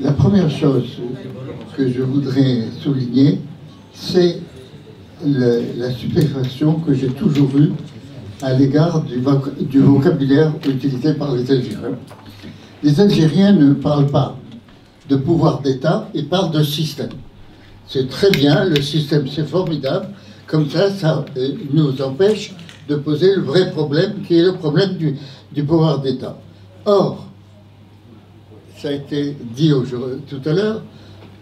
La première chose que je voudrais souligner, c'est la stupéfaction que j'ai toujours eue à l'égard du vocabulaire utilisé par les Algériens. Les Algériens ne parlent pas de pouvoir d'État, ils parlent de système. C'est très bien, le système c'est formidable, comme ça nous empêche de poser le vrai problème qui est le problème du pouvoir d'État. Or, ça a été dit tout à l'heure,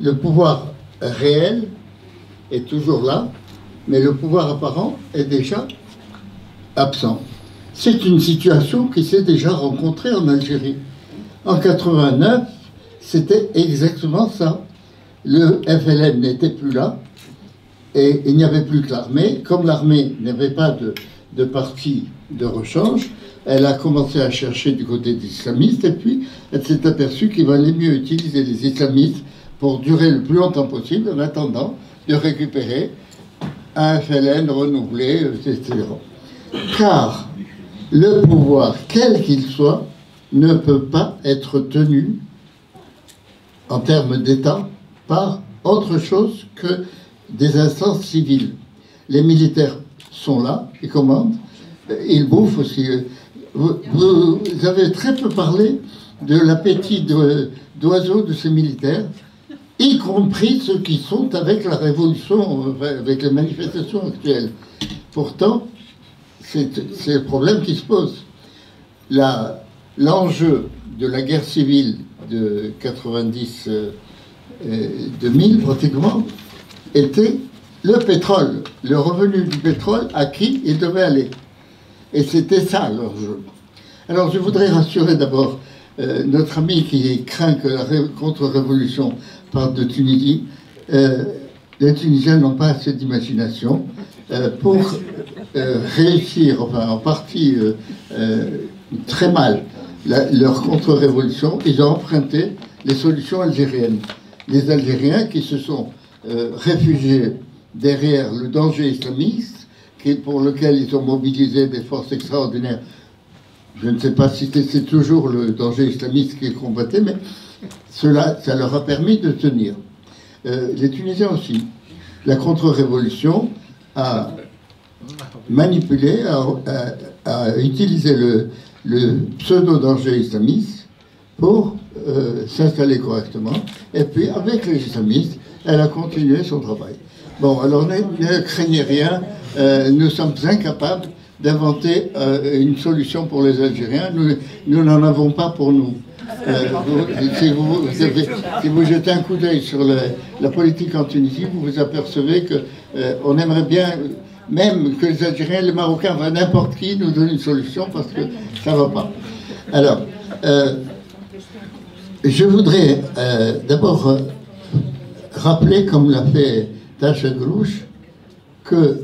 le pouvoir réel est toujours là, mais le pouvoir apparent est déjà absent. C'est une situation qui s'est déjà rencontrée en Algérie. En 89, c'était exactement ça. Le FLN n'était plus là, et il n'y avait plus que l'armée. Comme l'armée n'avait pas de parti de rechange, elle a commencé à chercher du côté des islamistes, et puis elle s'est aperçue qu'il valait mieux utiliser les islamistes pour durer le plus longtemps possible, en attendant de récupérer un FLN renouvelé, etc. Car le pouvoir, quel qu'il soit, ne peut pas être tenu en termes d'État par autre chose que des instances civiles. Les militaires sont là, ils commandent, ils bouffent aussi. Vous avez très peu parlé de l'appétit d'oiseaux de ces militaires, y compris ceux qui sont avec la révolution, avec les manifestations actuelles. Pourtant, c'est le problème qui se pose. L'enjeu de la guerre civile de 90-2000, pratiquement, était le pétrole, le revenu du pétrole à qui il devait aller. Et c'était ça l'enjeu. Alors je voudrais rassurer d'abord notre ami qui craint que la contre-révolution parte de Tunisie. Les Tunisiens n'ont pas assez d'imagination pour réussir, enfin en partie très mal, leur contre-révolution. Ils ont emprunté les solutions algériennes. Les Algériens qui se sont réfugiés derrière le danger islamiste, pour lequel ils ont mobilisé des forces extraordinaires. Je ne sais pas si c'est toujours le danger islamiste qui est combattu, mais ça leur a permis de tenir. Les Tunisiens aussi. La contre-révolution a manipulé, a utilisé le pseudo-danger islamiste pour s'installer correctement. Et puis, avec les islamistes, elle a continué son travail. Bon, alors ne craignez rien, nous sommes incapables d'inventer une solution pour les Algériens. Nous n'en avons pas pour nous. Si vous jetez un coup d'œil sur la politique en Tunisie, vous vous apercevez qu'on aimerait bien, même que les Algériens, les Marocains, enfin, n'importe qui nous donne une solution parce que ça ne va pas. Alors, je voudrais d'abord rappeler, comme l'a fait Tacha Grouch, que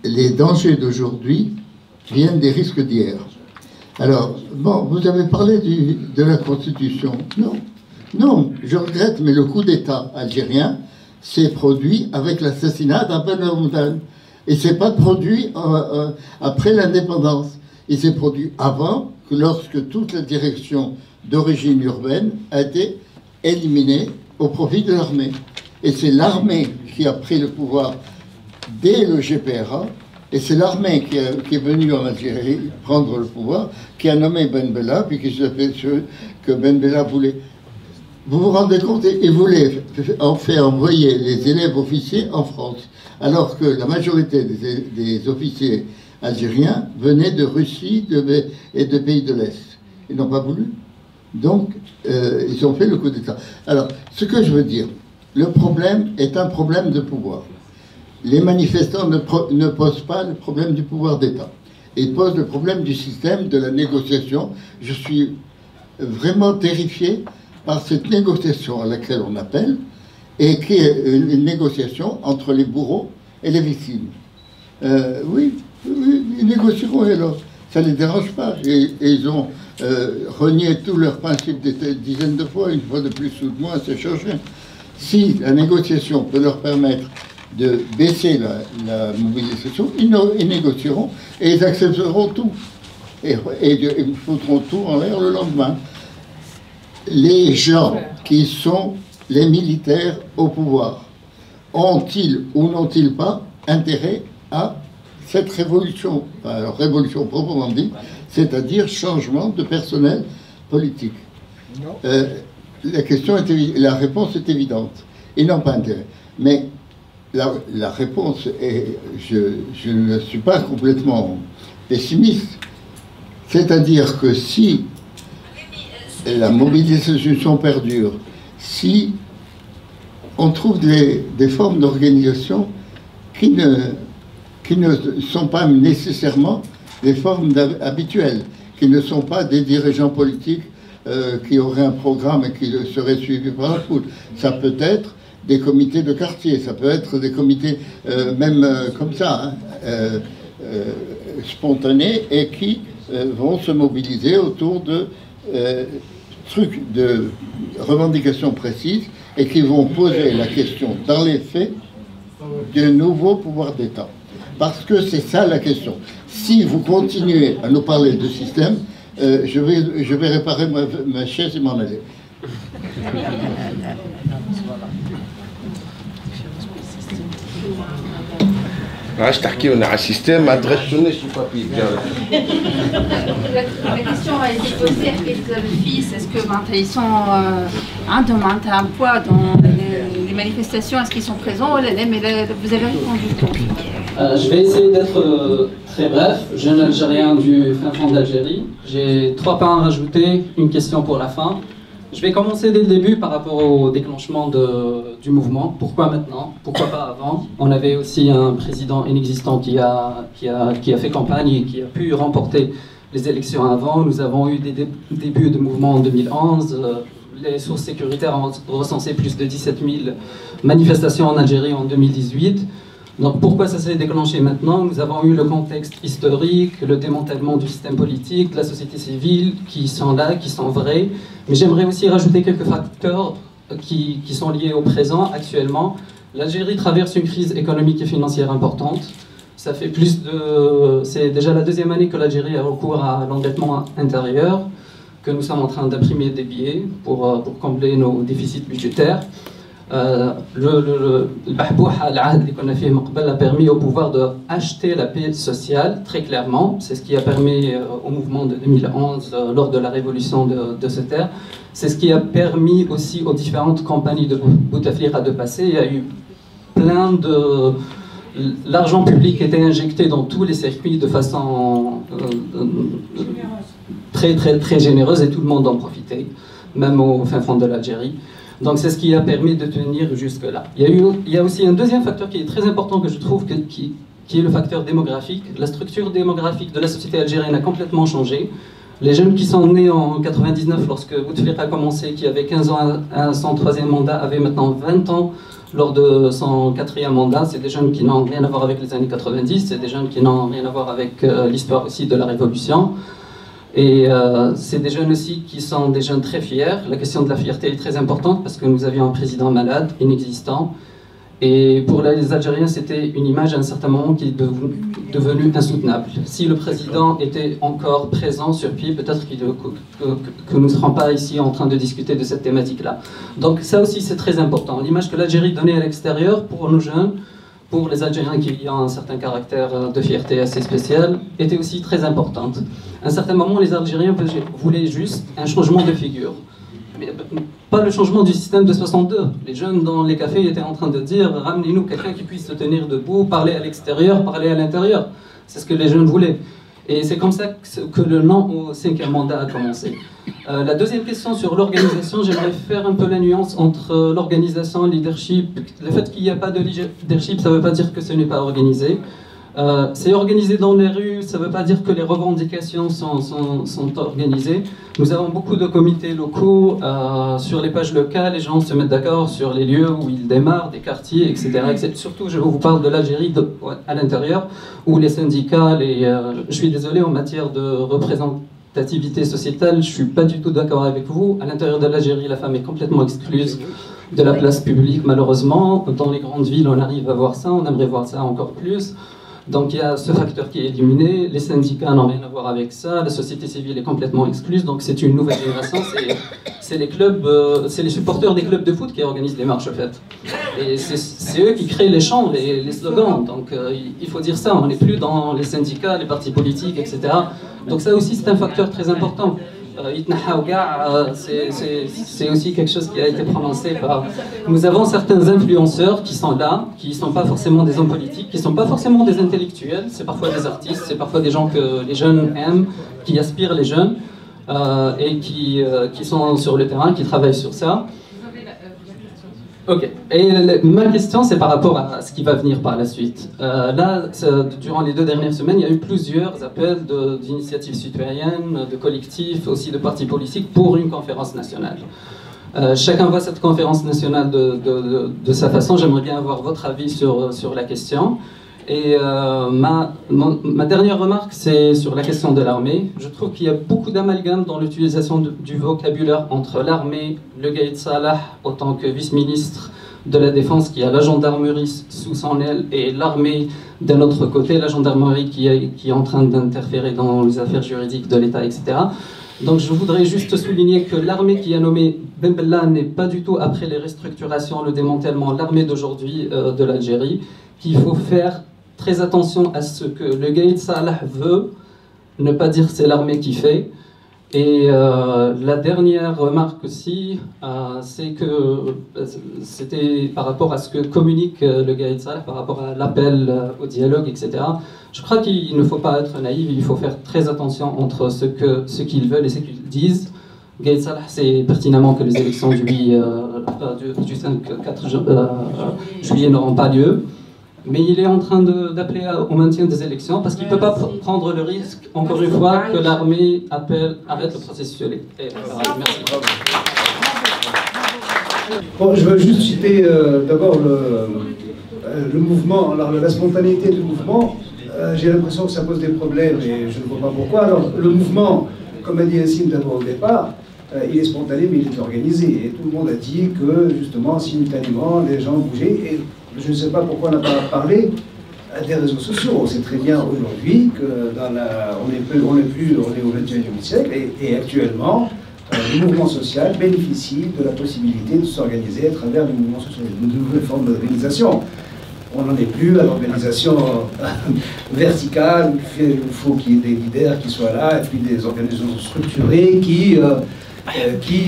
les dangers d'aujourd'hui viennent des risques d'hier. Alors, bon, vous avez parlé de la Constitution. Non, je regrette, mais le coup d'État algérien s'est produit avec l'assassinat d'Abdel Hamdan. Et c'est pas produit après l'indépendance. Il s'est produit avant, lorsque toute la direction d'origine urbaine a été éliminée au profit de l'armée. Et c'est l'armée qui a pris le pouvoir dès le GPRA, et c'est l'armée qui est venue en Algérie prendre le pouvoir, qui a nommé Ben Bella, puis qui s'est fait ce que Ben Bella voulait. Vous vous rendez compte, il voulait en faire envoyer les élèves officiers en France, alors que la majorité des officiers algériens venaient de Russie et de pays de l'Est. Ils n'ont pas voulu. Donc, ils ont fait le coup d'État. Alors, ce que je veux dire, le problème est un problème de pouvoir. Les manifestants ne posent pas le problème du pouvoir d'État. Ils posent le problème du système, de la négociation. Je suis vraiment terrifié par cette négociation à laquelle on appelle, et qui est une négociation entre les bourreaux et les victimes. Oui, ils négocieront, et alors ça ne les dérange pas. Et ils ont renié tous leurs principes des dizaines de fois, une fois de plus ou de moins, c'est changé. Si la négociation peut leur permettre de baisser la mobilisation, ils négocieront et ils accepteront tout. Et ils foutront tout en l'air le lendemain. les gens qui sont les militaires au pouvoir ont-ils ou n'ont-ils pas intérêt à cette révolution, alors révolution proprement dit, c'est-à-dire changement de personnel politique? La réponse est évidente. Ils n'ont pas intérêt. Mais la réponse est, je ne suis pas complètement pessimiste, c'est-à-dire que si la mobilisation perdure, si on trouve des formes d'organisation qui ne sont pas nécessairement des formes habituelles, qui ne sont pas des dirigeants politiques qui auraient un programme et qui seraient suivis par la foule. Ça peut être des comités de quartier, ça peut être des comités même comme ça, hein, spontanés, et qui vont se mobiliser autour de trucs, de revendications précises, et qui vont poser la question, dans les faits, d'un nouveau pouvoir d'État. Parce que c'est ça la question. Si vous continuez à nous parler de système, je vais réparer ma chaise et m'en aller. عاش تحكي لنا على السيستم ما تغشوناش البابي ديالك. La question a été posée à quelques fils. Est-ce que ils sont un poids dans les manifestations? Est-ce qu'ils sont présents? Mais vous avez répondu. Je vais essayer d'être très bref. Jeune Algérien du fin fond d'Algérie. J'ai 3 points à rajouter, une question pour la fin. Je vais commencer dès le début par rapport au déclenchement du mouvement. Pourquoi maintenant? Pourquoi pas avant? On avait aussi un président inexistant qui a fait campagne et qui a pu remporter les élections avant. Nous avons eu des débuts de mouvement en 2011. Les sources sécuritaires ont recensé plus de 17 000 manifestations en Algérie en 2018. Donc pourquoi ça s'est déclenché maintenant? Nous avons eu le contexte historique, le démantèlement du système politique, de la société civile, qui sont là, qui sont vrais. Mais j'aimerais aussi rajouter quelques facteurs qui sont liés au présent actuellement. L'Algérie traverse une crise économique et financière importante. Ça fait c'est déjà la 2e année que l'Algérie a recours à l'endettement intérieur, que nous sommes en train d'imprimer des billets pour combler nos déficits budgétaires. Le Bahbouha al-Ahd qu'on a fait a permis au pouvoir d'acheter la paix sociale, très clairement. C'est ce qui a permis au mouvement de 2011, lors de la révolution de cette ère. C'est ce qui a permis aussi aux différentes compagnies de Bouteflika de passer. Il y a eu plein de... L'argent public était injecté dans tous les circuits de façon très généreuse, et tout le monde en profitait, même au fin fond de l'Algérie. Donc c'est ce qui a permis de tenir jusque-là. Il y a aussi un deuxième facteur qui est très important, que je trouve qui est le facteur démographique. La structure démographique de la société algérienne a complètement changé. Les jeunes qui sont nés en 99, lorsque Bouteflika a commencé, qui avait 15 ans à son 3e mandat, avaient maintenant 20 ans lors de son 4e mandat. C'est des jeunes qui n'ont rien à voir avec les années 90, c'est des jeunes qui n'ont rien à voir avec l'histoire aussi de la Révolution. Et c'est des jeunes aussi qui sont des jeunes très fiers. La question de la fierté est très importante parce que nous avions un président malade, inexistant. Et pour les Algériens, c'était une image à un certain moment qui est devenue insoutenable. Si le président était encore présent sur pied, peut-être que nous ne serons pas ici en train de discuter de cette thématique-là. Donc ça aussi, c'est très important. L'image que l'Algérie donnait à l'extérieur pour nos jeunes, pour les Algériens qui ont un certain caractère de fierté assez spécial, était aussi très importante. À un certain moment, les Algériens voulaient juste un changement de figure. Mais pas le changement du système de 62. Les jeunes dans les cafés étaient en train de dire « Ramenez-nous quelqu'un qui puisse se tenir debout, parler à l'extérieur, parler à l'intérieur ». C'est ce que les jeunes voulaient. Et c'est comme ça que le non au 5e mandat a commencé. La deuxième question sur l'organisation, j'aimerais faire un peu la nuance entre l'organisation et le leadership. Le fait qu'il n'y a pas de leadership, ça ne veut pas dire que ce n'est pas organisé. C'est organisé dans les rues, ça ne veut pas dire que les revendications sont organisées. Nous avons beaucoup de comités locaux, sur les pages locales, les gens se mettent d'accord sur les lieux où ils démarrent, des quartiers, etc. Surtout, je vous parle de l'Algérie à l'intérieur, où les syndicats, je suis désolé, en matière de représentativité sociétale, je ne suis pas du tout d'accord avec vous. À l'intérieur de l'Algérie, la femme est complètement exclue de la place publique, malheureusement. Dans les grandes villes, on arrive à voir ça, on aimerait voir ça encore plus. Donc il y a ce facteur qui est éliminé, les syndicats n'ont rien à voir avec ça, la société civile est complètement exclue, donc c'est une nouvelle génération, c'est les clubs, c'est les supporters des clubs de foot qui organisent les marches, en fait. Et c'est eux qui créent les chants, les slogans. Donc il faut dire ça, on n'est plus dans les syndicats, les partis politiques, etc. Donc ça aussi, c'est un facteur très important. C'est aussi quelque chose qui a été prononcé par... Nous avons certains influenceurs qui sont là, qui ne sont pas forcément des hommes politiques, qui ne sont pas forcément des intellectuels, c'est parfois des artistes, c'est parfois des gens que les jeunes aiment, qui aspirent les jeunes, et qui sont sur le terrain, qui travaillent sur ça. Ok. Et ma question, c'est par rapport à ce qui va venir par la suite. Là, durant les 2 dernières semaines, il y a eu plusieurs appels d'initiatives citoyennes, de collectifs, aussi de partis politiques pour une conférence nationale. Chacun voit cette conférence nationale de sa façon. J'aimerais bien avoir votre avis sur la question. Et ma dernière remarque, c'est sur la question de l'armée. Je trouve qu'il y a beaucoup d'amalgame dans l'utilisation du vocabulaire entre l'armée, le Gaïd Salah, autant que vice-ministre de la Défense, qui a la gendarmerie sous son aile, et l'armée d'un autre côté, la gendarmerie qui est en train d'interférer dans les affaires juridiques de l'État, etc. Donc je voudrais juste souligner que l'armée qui a nommé Ben Bella n'est pas du tout, après les restructurations, le démantèlement, l'armée d'aujourd'hui de l'Algérie, qu'il faut faire très attention à ce que le Gaïd Salah veut, ne pas dire c'est l'armée qui fait. Et la dernière remarque aussi, c'est que c'était par rapport à ce que communique le Gaïd Salah, par rapport à l'appel au dialogue, etc. Je crois qu'il ne faut pas être naïf, il faut faire très attention entre ce qu'ils veulent et ce qu'ils disent. Gaïd Salah sait pertinemment que les élections du 5-4 juillet n'auront pas lieu. Mais il est en train d'appeler au maintien des élections parce qu'il ne peut pas prendre le risque, encore une fois, que l'armée arrête le processus électoral. Merci. Bon, je veux juste citer d'abord le mouvement, alors la spontanéité du mouvement. J'ai l'impression que ça pose des problèmes et je ne vois pas pourquoi. Alors le mouvement, comme a dit Yacine d'abord au départ, il est spontané mais il est organisé. Et tout le monde a dit que justement, simultanément, les gens bougeaient. Et je ne sais pas pourquoi on n'a pas parlé des réseaux sociaux. On sait très bien aujourd'hui que on est au 21e siècle et actuellement, le mouvement social bénéficie de la possibilité de s'organiser à travers le mouvement social, de nouvelles formes d'organisation. On n'en est plus à l'organisation verticale, il faut qu'il y ait des leaders qui soient là, et puis des organisations structurées qui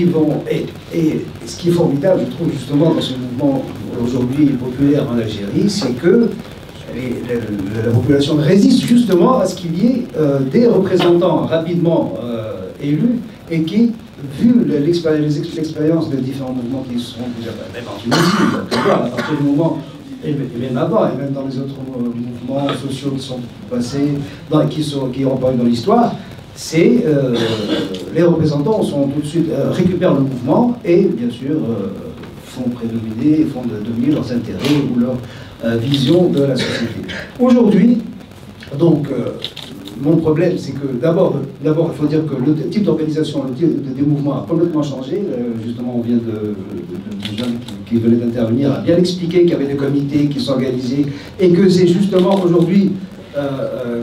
vont... Et ce qui est formidable, je trouve, justement, dans ce mouvement aujourd'hui populaire en Algérie, c'est que la population résiste justement à ce qu'il y ait des représentants rapidement élus et qui, vu l'expérience des différents mouvements qui se sont déjà, même en Tunisie, à partir du moment, et même avant, et même dans les autres mouvements sociaux qui sont passés, qui ont apparu dans l'histoire, c'est les représentants sont tout de suite récupèrent le mouvement et bien sûr font prédominer, font dominer leurs intérêts ou leur vision de la société. Aujourd'hui, donc, mon problème, c'est que d'abord, il faut dire que le type d'organisation, le type des mouvements a complètement changé. Justement, on vient de gens qui venaient d'intervenir à bien expliquer qu'il y avait des comités qui s'organisaient et que c'est justement aujourd'hui,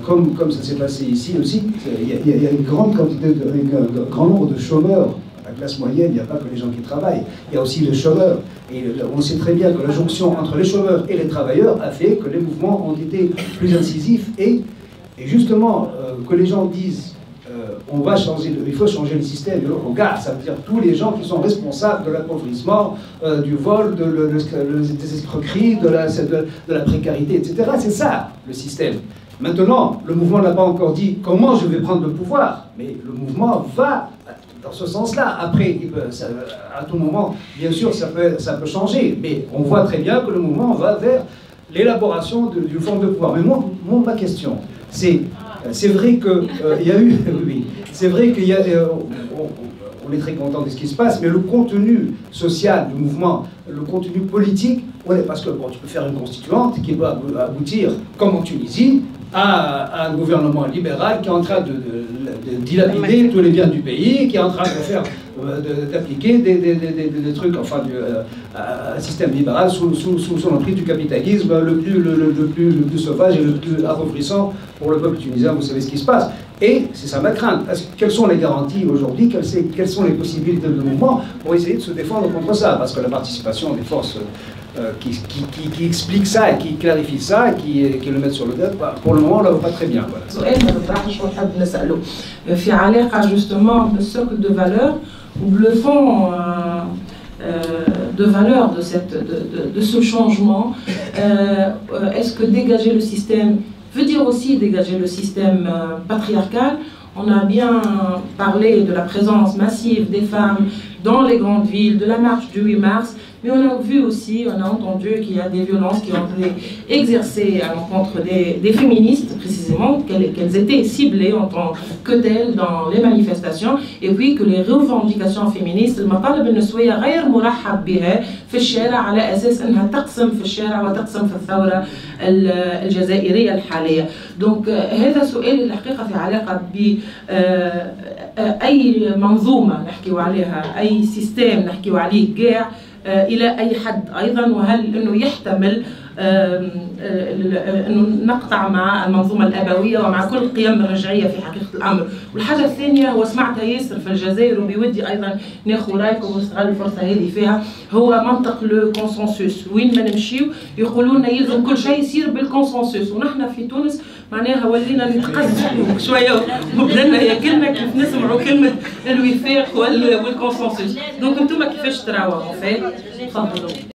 comme ça s'est passé ici aussi, il y a une grande quantité, un grand nombre de chômeurs. La classe moyenne, il n'y a pas que les gens qui travaillent, il y a aussi les chômeurs. Et on sait très bien que la jonction entre les chômeurs et les travailleurs a fait que les mouvements ont été plus incisifs et justement que les gens disent on va changer, il faut changer le système. Regarde, ça veut dire tous les gens qui sont responsables de l'appauvrissement, du vol, des escroqueries, de la précarité, etc. C'est ça le système. Maintenant, le mouvement n'a pas encore dit comment je vais prendre le pouvoir, mais le mouvement va dans ce sens-là. Après, à tout moment, bien sûr, ça peut changer, mais on voit très bien que le mouvement va vers l'élaboration d'une forme de pouvoir. Mais ma question, c'est vrai qu'il y a eu... oui, c'est vrai qu'il y a... on est très content de ce qui se passe, mais le contenu social du mouvement, le contenu politique, parce que bon, tu peux faire une constituante qui va aboutir, comme en Tunisie, à un gouvernement libéral qui est en train de dilapider tous les biens du pays, qui est en train d'appliquer des trucs, enfin, un système libéral sous l'emprise du capitalisme le plus sauvage et le plus appauvrissant pour le peuple tunisien. Vous savez ce qui se passe. Et c'est ça ma crainte. Quelles sont les garanties aujourd'hui, quelles sont les possibilités de mouvement pour essayer de se défendre contre ça? Parce que la participation des forces qui expliquent ça et qui clarifient ça et qui le mettent sur le deck, pour le moment, on ne le voit pas très bien. في علاقة justement le socle de valeurs ou le fond de valeur de ce changement. Est-ce que dégager le système veut dire aussi dégager le système patriarcal? On a bien parlé de la présence massive des femmes dans les grandes villes, de la marche du 8 mars, mais on a vu aussi, on a entendu qu'il y a des violences qui ont été exercées à l'encontre des féministes, précisément, qu'elles étaient ciblées en tant que telles dans les manifestations, et puis que les revendications féministes, المطالب النسوية غير مرحب بها في الشارع على أساس أنها تقسم في الشارع وتقسم في الثورة الجزائرية الحالية. دونك هذا سؤال الحقيقة في علاقة بأي منظومة نحكيو عليها، أي سيستم نحكيو عليه كاع إلى أي حد أيضا، وهل أنه يحتمل أنه نقطع مع المنظومة الأبوية ومع كل القيم الرجعية في حقيقة الأمر. والحاجة الثانية وسمعتها ياسر في الجزائر وبودي أيضا ناخذ رايكم ونستغل الفرصة هذه فيها، هو منطق لو كونسنسوس. وين ما نمشيو يقولوا لنا يلزم كل شيء يصير بالكونسنسوس، ونحن في تونس معناها ولينا نتقزحوا شوية وبدلنا ياكلنا كيف نسمعوا كلمة الوفاق والكونسنسوس. دونك انتم كيفاش تراوها؟ تفضلوا.